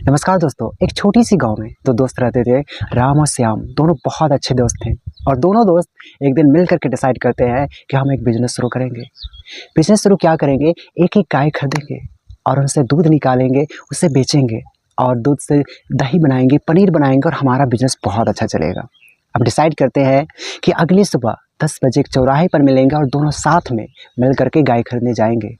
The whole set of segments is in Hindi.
नमस्कार दोस्तों। एक छोटी सी गांव में दो दोस्त रहते थे, राम और श्याम। दोनों बहुत अच्छे दोस्त थे और दोनों दोस्त एक दिन मिल करके डिसाइड करते हैं कि हम एक बिजनेस शुरू करेंगे। बिजनेस शुरू क्या करेंगे, एक एक गाय खरीदेंगे और उनसे दूध निकालेंगे, उसे बेचेंगे और दूध से दही बनाएंगे, पनीर बनाएंगे और हमारा बिजनेस बहुत अच्छा चलेगा। अब डिसाइड करते हैं कि अगली सुबह 10 बजे एक चौराहे पर मिलेंगे और दोनों साथ में मिल करके गाय खरीदने जाएंगे।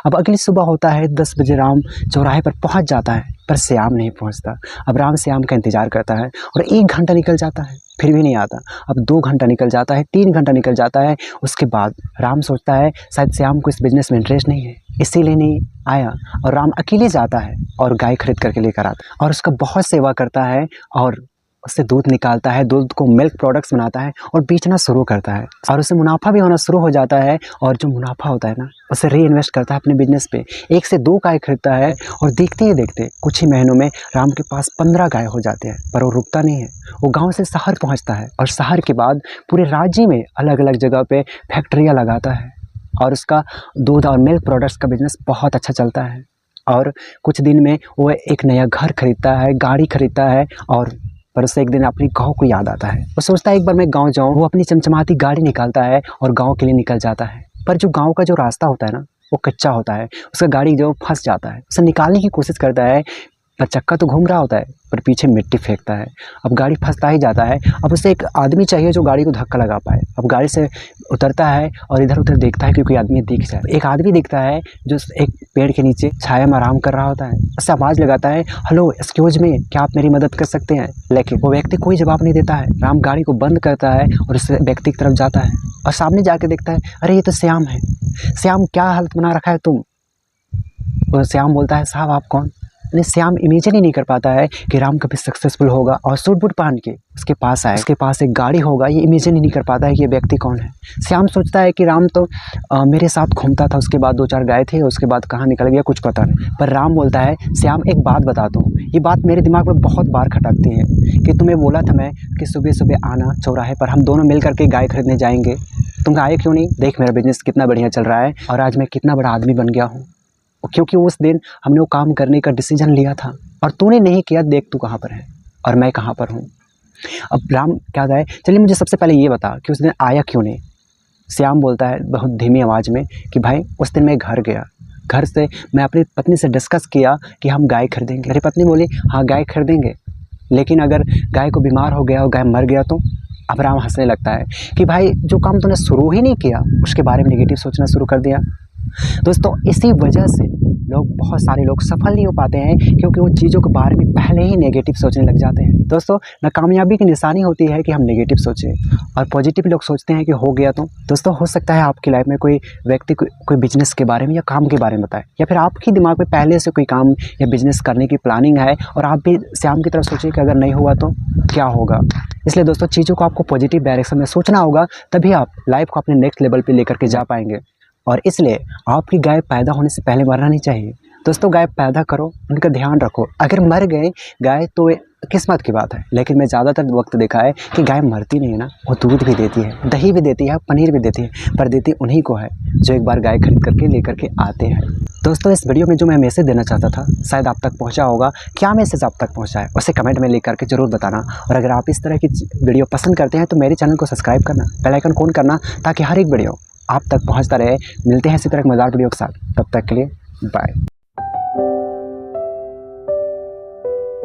अब अगली सुबह होता है, 10 बजे राम चौराहे पर पहुंच जाता है, पर श्याम नहीं पहुंचता। अब राम श्याम का इंतज़ार करता है और 1 घंटा निकल जाता है, फिर भी नहीं आता। अब 2 घंटा निकल जाता है, 3 घंटा निकल जाता है। उसके बाद राम सोचता है शायद श्याम को इस बिज़नेस में इंटरेस्ट नहीं है, इसीलिए नहीं आया। और राम अकेले जाता है और गाय खरीद करके लेकर आता है और उसका बहुत सेवा करता है और उससे दूध निकालता है, दूध को मिल्क प्रोडक्ट्स बनाता है और बेचना शुरू करता है और उससे मुनाफा भी होना शुरू हो जाता है। और जो मुनाफा होता है ना, उसे री इन्वेस्ट करता है अपने बिजनेस पे। 1 से 2 गाय खरीदता है और देखते ही देखते कुछ ही महीनों में राम के पास 15 गाय हो जाते हैं। पर वो रुकता नहीं है, वो गाँव से शहर पहुँचता है और शहर के बाद पूरे राज्य में अलग अलग जगह पर फैक्ट्रियाँ लगाता है और उसका दूध और मिल्क प्रोडक्ट्स का बिजनेस बहुत अच्छा चलता है। और कुछ दिन में वो एक नया घर खरीदता है, गाड़ी खरीदता है। और पर उससे एक दिन अपनी गाँव को याद आता है। वो सोचता है एक बार मैं गाँव जाऊँ। वो अपनी चमचमाती गाड़ी निकालता है और गाँव के लिए निकल जाता है। पर जो गाँव का जो रास्ता होता है ना, वो कच्चा होता है। उसका गाड़ी जो फंस जाता है, उसे निकालने की कोशिश करता है, पर चक्का तो घूम रहा होता है पर पीछे मिट्टी फेंकता है। अब गाड़ी फंसता ही जाता है। अब उसे एक आदमी चाहिए जो गाड़ी को धक्का लगा पाए। अब गाड़ी से उतरता है और इधर उधर देखता है कि कोई आदमी दिख जाए। एक आदमी दिखता है जो एक पेड़ के नीचे छाया में आराम कर रहा होता है। उससे आवाज़ लगाता है, हेलो एक्सक्यूज मी, क्या आप मेरी मदद कर सकते हैं? लेकिन वो व्यक्ति कोई जवाब नहीं देता है। राम गाड़ी को बंद करता है और उस व्यक्ति की तरफ जाता है और सामने जाकर देखता है, अरे ये तो श्याम है। श्याम, क्या हालत बना रखा है तुम? और श्याम बोलता है, साहब आप कौन? श्याम इमेजिन ही नहीं कर पाता है कि राम कभी सक्सेसफुल होगा और सूट बूट पहन के उसके पास आए, उसके पास एक गाड़ी होगा। ये इमेजिन ही नहीं कर पाता है कि ये व्यक्ति कौन है। श्याम सोचता है कि राम तो मेरे साथ घूमता था, उसके बाद 2-4 गाय थे, उसके बाद कहाँ निकल गया कुछ पता नहीं। पर राम बोलता है, श्याम एक बात बताता हूँ, ये बात मेरे दिमाग में बहुत बार खटकती है कि तुम्हें बोला था मैं कि सुबह सुबह आना चौराहे पर, हम दोनों मिल करके गाय खरीदने जाएंगे। तुम आए क्यों नहीं? देख मेरा बिजनेस कितना बढ़िया चल रहा है और आज मैं कितना बड़ा आदमी बन गया हूँ, क्योंकि उस दिन हमने वो काम करने का डिसीजन लिया था और तूने नहीं किया। देख तू कहाँ पर है और मैं कहाँ पर हूँ। अब राम क्या है, चलिए मुझे सबसे पहले ये बता कि उस दिन आया क्यों नहीं? श्याम बोलता है बहुत धीमी आवाज़ में कि भाई उस दिन मैं घर गया, घर से मैं अपनी पत्नी से डिस्कस किया कि हम गाय खरीदेंगे। मेरी पत्नी बोली हाँ गाय खरीदेंगे, लेकिन अगर गाय को बीमार हो गया और गाय मर गया तो? अब राम हंसने लगता है कि भाई जो काम तूने शुरू ही नहीं किया उसके बारे में नेगेटिव सोचना शुरू कर दिया। दोस्तों इसी वजह से बहुत सारे लोग सफल नहीं हो पाते हैं, क्योंकि उन चीज़ों के बारे में पहले ही नेगेटिव सोचने लग जाते हैं। दोस्तों नाकामयाबी की निशानी होती है कि हम नेगेटिव सोचें और पॉजिटिव लोग सोचते हैं कि हो गया तो। दोस्तों हो सकता है आपकी लाइफ में कोई व्यक्ति कोई बिजनेस के बारे में या काम के बारे में बताए, या फिर आपके दिमाग में पहले से कोई काम या बिजनेस करने की प्लानिंग है और आप भी श्याम की तरफ सोचिए कि अगर नहीं हुआ तो क्या होगा। इसलिए दोस्तों चीज़ों को आपको पॉजिटिव डायरेक्शन में सोचना होगा, तभी आप लाइफ को अपने नेक्स्ट लेवल पर लेकर के जा पाएंगे। और इसलिए आपकी गाय पैदा होने से पहले मरना नहीं चाहिए। दोस्तों गाय पैदा करो, उनका ध्यान रखो। अगर मर गए गाय तो किस्मत की बात है, लेकिन मैं ज़्यादातर वक्त देखा है कि गाय मरती नहीं है ना, वो दूध भी देती है, दही भी देती है, पनीर भी देती है, पर देती उन्हीं को है जो एक बार गाय खरीद करके लेकर के आते हैं। दोस्तों इस वीडियो में जो मैं मैसेज देना चाहता था शायद आप तक पहुंचा होगा। क्या मैसेज आप तक पहुंचा है उसे कमेंट में लिख करके जरूर बताना। और अगर आप इस तरह की वीडियो पसंद करते हैं तो मेरे चैनल को सब्सक्राइब करना, बेल आइकन ऑन करना, ताकि हर एक वीडियो आप तक पहुंचता रहे। मिलते हैं इसी तरह मज़ेदार वीडियो के साथ, तब तक के लिए बाय।